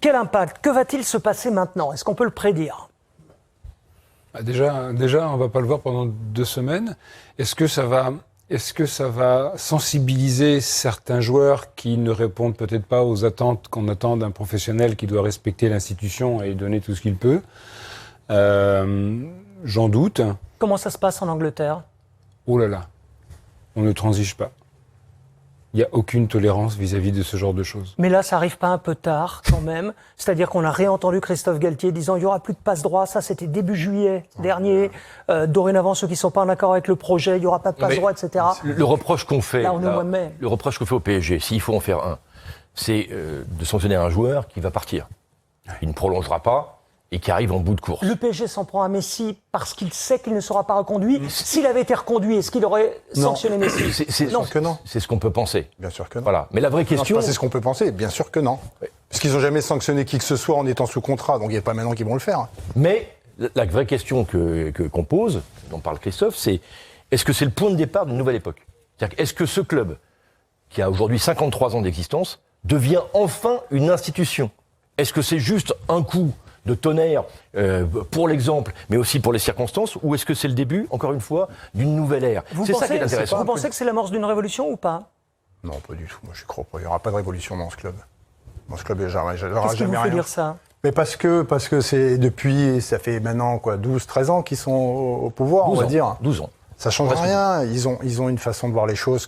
Quel impact? Que va-t-il se passer maintenant? Est-ce qu'on peut le prédire? Déjà, on ne va pas le voir pendant 2 semaines. Est-ce que ça va sensibiliser certains joueurs qui ne répondent peut-être pas aux attentes qu'on attend d'un professionnel qui doit respecter l'institution et donner tout ce qu'il peut? J'en doute. Comment ça se passe en Angleterre? Oh là là, on ne transige pas. Il n'y a aucune tolérance vis-à-vis de ce genre de choses. Mais là, ça arrive pas un peu tard quand même? C'est-à-dire qu'on a réentendu Christophe Galtier disant il n'y aura plus de passe-droit, ça c'était début juillet dernier. Dorénavant, ceux qui ne sont pas en accord avec le projet, il n'y aura pas de passe-droit, etc. Le reproche qu'on fait, là, on est au mois de mai. Le reproche qu'on fait au PSG, s'il faut en faire un, c'est de sanctionner un joueur qui va partir. Il ne prolongera pas et qui arrive en bout de course. Le PSG s'en prend à Messi parce qu'il sait qu'il ne sera pas reconduit. S'il avait été reconduit, est-ce qu'il aurait sanctionné Messi? Bien sûr que non. C'est ce qu'on peut penser. Bien sûr que non. Voilà. Mais la vraie question... c'est ce qu'on peut penser. Bien sûr que non. Oui. Parce qu'ils n'ont jamais sanctionné qui que ce soit en étant sous contrat. Donc il n'y a pas maintenant qu'ils vont le faire. Mais la vraie question qu'on pose, dont parle Christophe, c'est est-ce que c'est le point de départ d'une nouvelle époque? C'est-à-dire, est-ce que ce club, qui a aujourd'hui 53 ans d'existence, devient enfin une institution? Est-ce que c'est juste un coup de tonnerre pour l'exemple, mais aussi pour les circonstances, ou est-ce que c'est le début, encore une fois, d'une nouvelle ère? C'est ça qui est intéressant. Vous pensez que c'est l'amorce d'une révolution ou pas? Non, pas du tout. Moi, je crois pas. Il n'y aura pas de révolution dans ce club. Dans ce club, il n'y aura jamais rien. Qu'est-ce qui vous fait dire ça? Mais parce que c'est depuis, ça fait maintenant 12-13 ans qu'ils sont au pouvoir, on va dire. 12 ans. Ça change rien. Ils ont une façon de voir les choses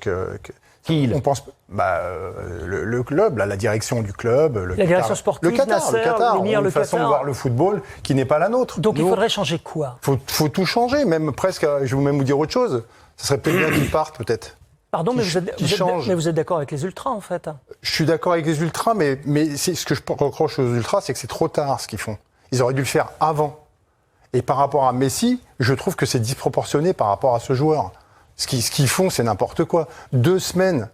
on pense, le club, la direction du club, la direction sportive, le Qatar, une façon de voir le football qui n'est pas la nôtre. Donc il faudrait changer quoi? Faut tout changer, même presque. Je vais même vous dire autre chose. Ça serait peut-être bien qu'ils partent, peut-être. Pardon, mais vous êtes d'accord avec les ultras, en fait? Je suis d'accord avec les ultras, mais ce que je reproche aux ultras, c'est que c'est trop tard ce qu'ils font. Ils auraient dû le faire avant. Et par rapport à Messi, je trouve que c'est disproportionné par rapport à ce joueur. Ce qu'ils font, c'est n'importe quoi. 2 semaines,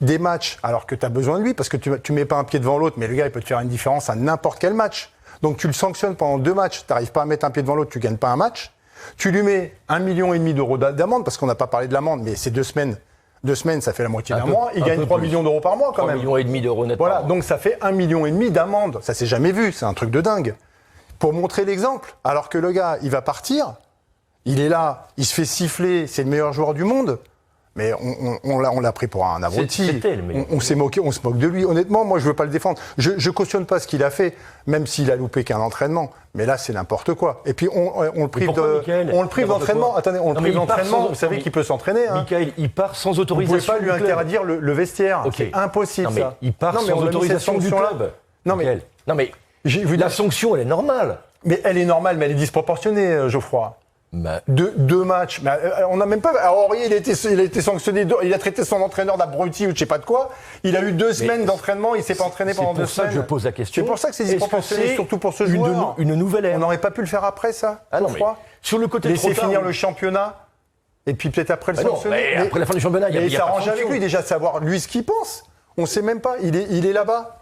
des matchs, alors que tu as besoin de lui, parce que tu mets pas un pied devant l'autre, mais le gars, il peut te faire une différence à n'importe quel match. Donc tu le sanctionnes pendant 2 matchs, tu n'arrives pas à mettre un pied devant l'autre, tu gagnes pas un match. Tu lui mets 1,5 million d'euros d'amende, parce qu'on n'a pas parlé de l'amende, mais c'est 2 semaines. 2 semaines, ça fait la moitié d'un mois. Il gagne 3 millions d'euros par mois, quand même. 3,5 millions d'euros net. Voilà, donc ça fait 1,5 million d'amende. Ça s'est jamais vu, c'est un truc de dingue. Pour montrer l'exemple, alors que le gars, il va partir, il est là, il se fait siffler, c'est le meilleur joueur du monde, mais on l'a pris pour un abruti. On s'est moqué, on se moque de lui. Honnêtement, moi, je veux pas le défendre. Je cautionne pas ce qu'il a fait, même s'il a loupé qu'un entraînement. Mais là, c'est n'importe quoi. Et puis, on le prive d'entraînement. Attendez, on le prive d'entraînement. Vous savez qu'il peut s'entraîner. Michael, il part sans autorisation. Vous pouvez pas lui interdire le vestiaire. C'est impossible, non, mais ça. Il part sans autorisation du club. Non, mais la sanction, elle est normale. Mais elle est normale, mais elle est disproportionnée, Geoffroy. Deux matchs. Mais on n'a même pas. Alors, Aurier, il a été sanctionné. Il a traité son entraîneur d'abruti ou je sais pas de quoi. Il a eu 2 semaines d'entraînement. Il s'est pas entraîné pendant 2 semaines. C'est pour ça que je pose la question. C'est pour ça que c'est disproportionné, surtout pour ce joueur. Une nouvelle ère. On n'aurait pas pu le faire après, ça. Ah non, mais sur le côté laisser finir le championnat. Et puis peut-être après le sanctionner. Après la fin du championnat, il y a s'arrange avec lui déjà, savoir lui ce qu'il pense. On sait même pas. Il est là-bas.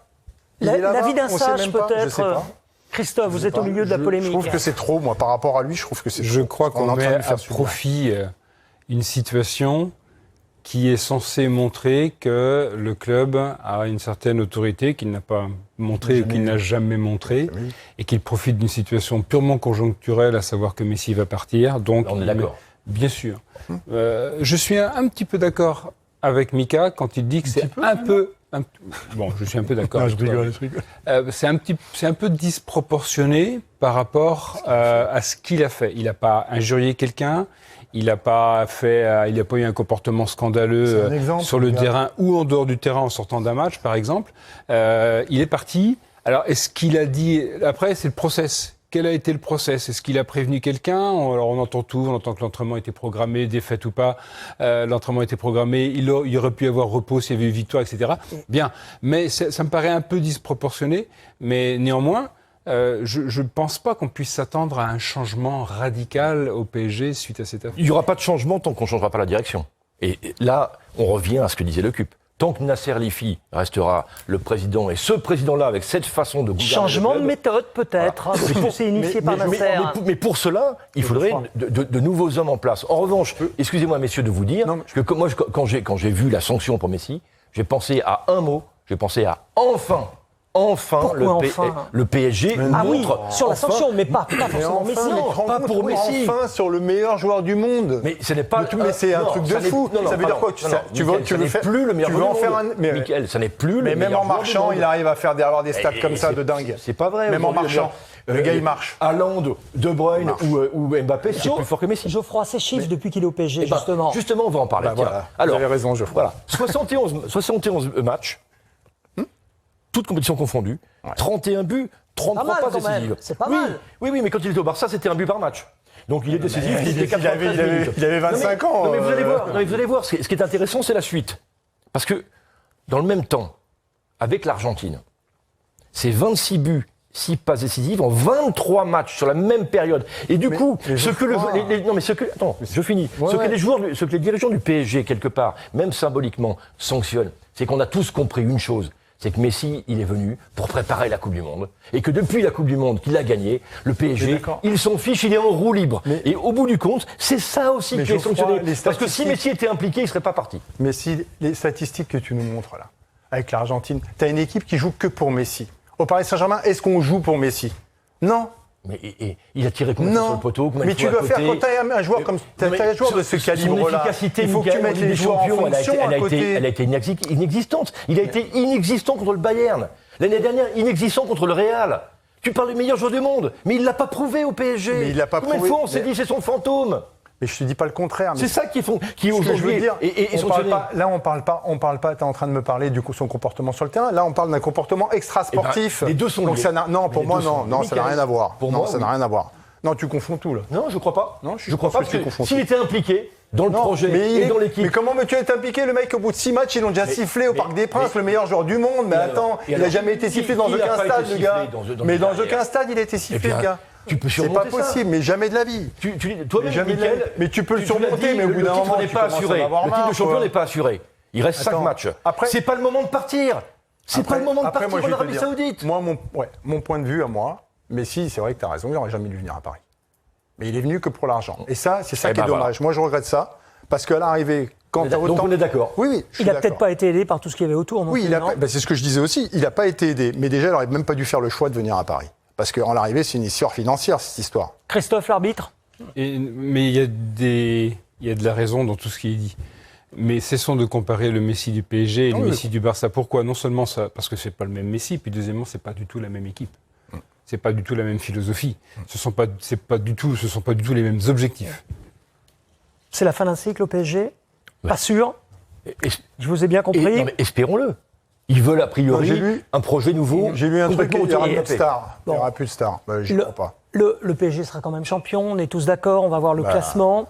La vie d'un sage, peut-être. Christophe, vous êtes au milieu de la polémique. Je trouve que c'est trop, moi, par rapport à lui, je trouve que c'est trop. Je crois qu'on met à profit une situation qui est censée montrer que le club a une certaine autorité qu'il n'a pas montrée ou qu'il n'a jamais montrée, et qu'il profite d'une situation purement conjoncturelle, à savoir que Messi va partir. Donc, on est d'accord. Bien sûr. Je suis un petit peu d'accord avec Mika quand il dit que c'est un peu... Bon, je suis un peu d'accord. C'est un peu disproportionné par rapport à ce qu'il a fait. Il n'a pas injurié quelqu'un, il n'a pas eu un comportement scandaleux sur le terrain ou en dehors du terrain en sortant d'un match, par exemple. Il est parti. Alors, est-ce qu'il a dit... Après, c'est le process. Quel a été le process? Est-ce qu'il a prévenu quelqu'un? Alors on entend tout, on entend que l'entraînement était programmé, défaite ou pas, l'entraînement était programmé, il aurait pu y avoir repos s'il y avait eu victoire, etc. Bien, mais ça me paraît un peu disproportionné, mais néanmoins, je ne pense pas qu'on puisse s'attendre à un changement radical au PSG suite à cette affaire. Il n'y aura pas de changement tant qu'on ne changera pas la direction. Et là, on revient à ce que disait Le Cube. Tant que Nasser Lifi restera le président, et ce président-là, avec cette façon de gouverner... Changement de méthode, peut-être, parce que c'est initié par Nasser. Mais pour cela, il faudrait de nouveaux hommes en place. En revanche, excusez-moi, messieurs, de vous dire que moi, quand j'ai vu la sanction pour Messi, j'ai pensé à un mot, j'ai pensé à enfin enfin, Pourquoi enfin le PSG Ah oui, montre sur l'ascension, enfin- mais pas forcément Messi. pas pour Messi. Enfin sur le meilleur joueur du monde. Mais ce n'est pas. Mais c'est un non, truc de ça n'est- fou. non, non, Ça veut dire pardon. quoi Tu veux Michael, ça n'est faire plus le meilleur tu veux joueur en du faire monde. mais Michael, ça n'est plus le mais même meilleur en joueur du marchant, monde. il arrive à avoir des stats comme ça de dingue. C'est pas vrai. Même en aujourd'hui, marchant, le gars il marche. Haaland, De Bruyne ou Mbappé, c'est plus fort que Messi. Geoffroy, ses chiffres depuis qu'il est au PSG, Eh ben, justement. Justement, on va en parler. Bah Tiens. voilà, Alors, vous avez raison, Geoffroy. voilà, 71 matchs, toutes compétitions confondues, 31 buts, 33 Pas mal, passes quand même. décisives. C'est pas oui, mal. Oui, mais quand il était au Barça, c'était un but par match. Donc il est décisif, il était 93 minutes. Il avait 25 ans. Non mais vous allez voir, non, mais vous allez voir, ce qui est intéressant, c'est la suite. Parce que, dans le même temps, avec l'Argentine, c'est 26 buts, 6 passes décisives en 23 matchs sur la même période. Et du coup, ce que les dirigeants du PSG, quelque part, même symboliquement, sanctionnent, c'est qu'on a tous compris une chose. C'est que Messi, il est venu pour préparer la Coupe du Monde. Et que depuis la Coupe du Monde qu'il a gagnée, le PSG, il s'en fiche, il est en roue libre. Et au bout du compte, c'est ça aussi qui est sanctionné. Parce que si Messi était impliqué, il ne serait pas parti. Mais si les statistiques que tu nous montres là, avec l'Argentine, tu as une équipe qui joue que pour Messi. Au Paris Saint-Germain, est-ce qu'on joue pour Messi? Non. Mais il a tiré combien de fois sur le poteau? Mais tu dois faire quand tu as un joueur comme un joueur de ce calibre-là. Efficacité, il faut que tu mettes les joueurs en fonction à côté. Elle a été inexistante. Il a été inexistant contre le Bayern. L'année dernière, inexistant contre le Real. Tu parles du meilleur joueur du monde, mais il l'a pas prouvé au PSG. Mais il l'a pas Combien de prouvé, fois on s'est dit c'est son fantôme? Mais je te dis pas le contraire. C'est ça qui est aujourd'hui. Là, on parle pas. T'es en train de me parler du coup son comportement sur le terrain. Là, on parle d'un comportement extra-sportif. Les deux sont liés. Non, pour moi, non, ça n'a rien à voir. Pour moi, ça n'a rien à voir. Non, tu confonds tout là. Non, je crois pas. Non, je crois pas parce que s'il était impliqué dans le projet et dans l'équipe. Mais comment veux-tu être impliqué? Le mec, au bout de 6 matchs, ils l'ont déjà sifflé au Parc des Princes, le meilleur joueur du monde. Mais attends, il n'a jamais été sifflé dans aucun stade, le gars. Mais dans aucun stade, il a été sifflé, le gars. C'est pas possible, mais jamais de la vie. Toi-même, Mickaël, mais tu peux le surmonter, mais au bout d'un moment, le titre de champion n'est pas assuré. Il reste 5 matchs. C'est pas le moment de partir. C'est pas le moment de partir en Arabie Saoudite. Moi, mon point de vue à moi, Messi, c'est vrai que tu as raison, il n'aurait jamais dû venir à Paris. Mais il est venu que pour l'argent. Et ça, c'est ça qui est dommage. Moi, je regrette ça. Parce qu'à l'arrivée, quand tu as autant... Donc on est d'accord. Oui, il n'a peut-être pas été aidé par tout ce qu'il y avait autour. Oui, c'est ce que je disais aussi. Il n'a pas été aidé. Mais déjà, il n'aurait même pas dû faire le choix de venir à Paris. Parce qu'en l'arrivée, c'est une histoire financière, cette histoire. Christophe, l'arbitre. Mais il y a de la raison dans tout ce qui est dit. Mais cessons de comparer le Messi du PSG et le Messi du Barça. Pourquoi? Non seulement ça, parce que c'est pas le même Messi, puis deuxièmement, c'est pas du tout la même équipe. C'est pas du tout la même philosophie. Ce sont pas du tout les mêmes objectifs. C'est la fin d'un cycle au PSG. Ouais. Pas sûr. Je vous ai bien compris. Non, mais espérons-le. Ils veulent a priori un projet nouveau. J'ai lu un truc, il n'y aura plus de star. Il n'y aura plus de star. J'y crois pas. Le PSG sera quand même champion, on est tous d'accord, on va voir le classement.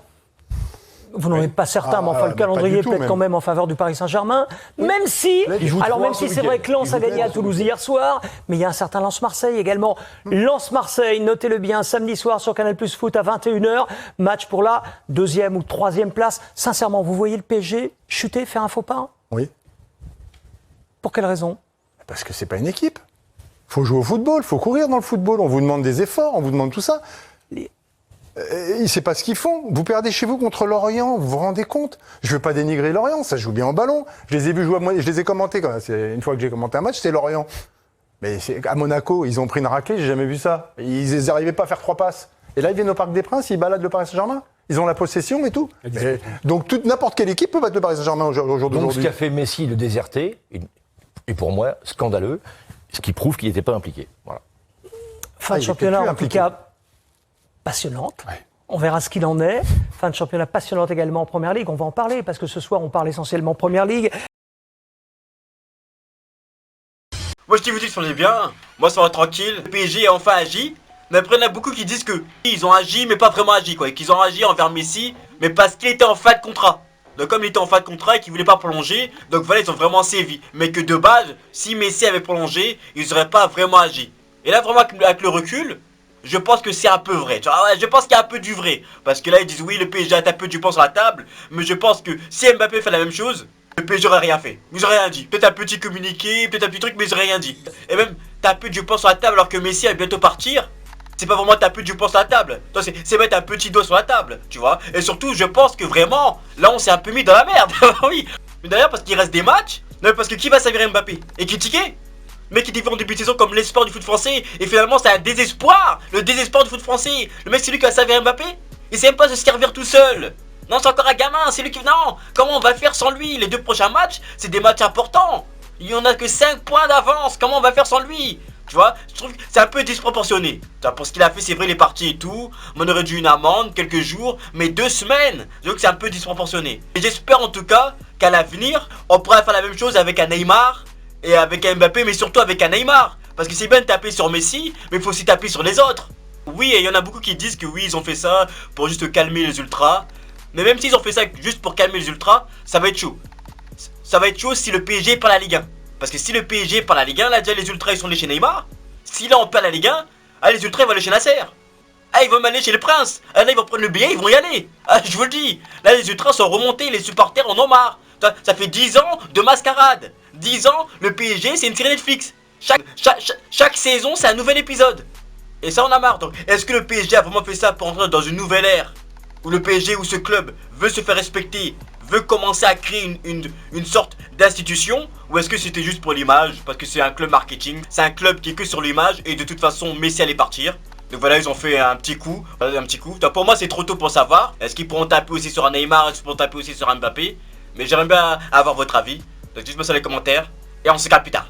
Vous n'en êtes pas certain, mais enfin le calendrier peut être quand même en faveur du Paris Saint-Germain. Même si, c'est vrai que Lens a gagné à Toulouse hier soir, mais il y a un certain Lens-Marseille également. Lens-Marseille, notez-le bien, samedi soir sur Canal+ Foot à 21h. Match pour la 2e ou 3e place. Sincèrement, vous voyez le PSG chuter, faire un faux pas? Oui. Pour quelle raison? Parce que c'est pas une équipe. Il faut jouer au football, il faut courir dans le football. On vous demande des efforts, on vous demande tout ça. C'est pas ce qu'ils font. Vous perdez chez vous contre Lorient, vous vous rendez compte? Je veux pas dénigrer Lorient, ça joue bien au ballon. Je les ai vus jouer je les ai commentés quand même. Une fois que j'ai commenté un match, c'était Lorient. Mais à Monaco, ils ont pris une raclée, j'ai jamais vu ça. Ils n'arrivaient pas à faire 3 passes. Et là, ils viennent au Parc des Princes, ils baladent le Paris Saint-Germain. Ils ont la possession et tout. Donc n'importe quelle équipe peut battre le Paris Saint-Germain au jour d'aujourd'hui. Donc ce qu'a fait Messi, le déserté, est pour moi scandaleux, ce qui prouve qu'il n'était pas impliqué. Voilà. Fin de championnat, en tout cas, passionnante. Ouais. On verra ce qu'il en est. Fin de championnat passionnante également en Première Ligue. On va en parler parce que ce soir, on parle essentiellement Première Ligue. Moi, je dis, vous dites, faisait bien. Moi, ça va tranquille. Le PSG a enfin agi. Mais après, il y en a beaucoup qui disent que ils ont agi, mais pas vraiment agi, quoi. Et qu'ils ont agi envers Messi, mais parce qu'il était en fin de contrat. Donc, comme il était en fin de contrat et qu'il voulait pas prolonger, donc voilà, ils ont vraiment sévi. Mais que de base, si Messi avait prolongé, ils n'auraient pas vraiment agi. Et là, vraiment, avec le recul, je pense que c'est un peu vrai. Je pense qu'il y a un peu du vrai. Parce que là, ils disent oui, le PSG a un peu du pont sur la table. Mais je pense que si Mbappé fait la même chose, le PSG n'aurait rien fait. Ils n'auraient rien dit. Peut-être un petit communiqué, peut-être un petit truc, mais ils n'auraient rien dit. Et même, t'as un peu du pont sur la table alors que Messi va bientôt partir. C'est pas vraiment taper du pont sur la table. C'est mettre un petit doigt sur la table, tu vois. Et surtout, je pense que vraiment, là, on s'est un peu mis dans la merde. Oui. Mais d'ailleurs, parce qu'il reste des matchs. Non, mais parce que qui va servir Mbappé et critiquer? mec qui était en début de saison comme l'espoir du foot français, et finalement c'est un désespoir, le désespoir du foot français. Le mec c'est lui qui a servi Mbappé, il sait même pas se servir tout seul. Non, c'est encore un gamin, c'est lui qui... Non, comment on va faire sans lui? Les 2 prochains matchs, c'est des matchs importants. Il n'y en a que 5 points d'avance, comment on va faire sans lui? Tu vois, je trouve que c'est un peu disproportionné. Pour ce qu'il a fait, c'est vrai, il est parti et tout. On aurait dû une amende, quelques jours, mais 2 semaines. Je trouve que c'est un peu disproportionné. Et j'espère en tout cas qu'à l'avenir, on pourra faire la même chose avec un Neymar et avec un Mbappé, mais surtout avec un Neymar. Parce que c'est bien de taper sur Messi, mais il faut aussi taper sur les autres. Oui, et il y en a beaucoup qui disent que oui, ils ont fait ça pour juste calmer les ultras. Mais même s'ils ont fait ça juste pour calmer les ultras, ça va être chaud. Ça va être chaud si le PSG perd la Ligue 1. Parce que si le PSG perd la Ligue 1, là déjà les ultras ils sont allés chez Neymar. Si là on perd la Ligue 1, ah, les ultras ils vont aller chez Nasser. Ah, ils vont aller chez le Prince. Ah, là ils vont prendre le billet, ils vont y aller. Ah, je vous le dis. Là les ultras sont remontés, les supporters en ont marre. Ça fait 10 ans de mascarade. 10 ans, le PSG c'est une série Netflix. Chaque saison c'est un nouvel épisode. Et ça on a marre. Donc est-ce que le PSG a vraiment fait ça pour entrer dans une nouvelle ère où le PSG ou ce club veut se faire respecter, veut commencer à créer une sorte d'institution, ou est-ce que c'était juste pour l'image, parce que c'est un club marketing, c'est un club qui est que sur l'image, et de toute façon Messi allait partir. Donc voilà, ils ont fait un petit coup. Donc pour moi c'est trop tôt pour savoir, est-ce qu'ils pourront taper aussi sur un Neymar, est-ce qu'ils pourront taper aussi sur un Mbappé, mais j'aimerais bien avoir votre avis. Donc dites-moi ça dans les commentaires, et on se capte plus tard.